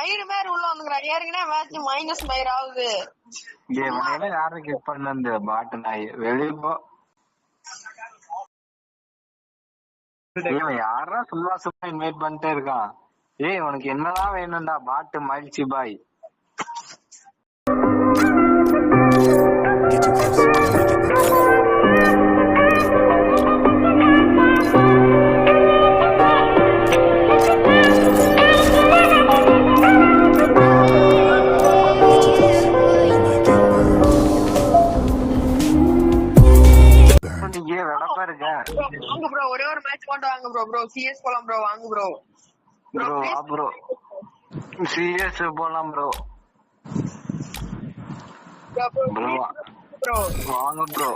மயிறு பேர் உள்ள வந்துக்கிறான். ஏற்கனவே மேட்ச் -5 ஆகுது. யாரு கிக் பண்ண பாட்டு நாய் வெளியே போ. யாரா சும்மா சும்மா இன்வைட் பண்ணிட்டே இருக்கான். உனக்கு என்னதான் வேணும்டா பாட்டு மகிழ்ச்சி பாய். ஒரே ஒரு மேட்ச் மட்டும் வாங்க ப்ரோ. ப்ரோ சிஎஸ் போலாம் ப்ரோ. வாங்க ப்ரோ. ப்ரோ சிஎஸ் போலாம் ப்ரோ. ப்ரோ வாங்க ப்ரோ.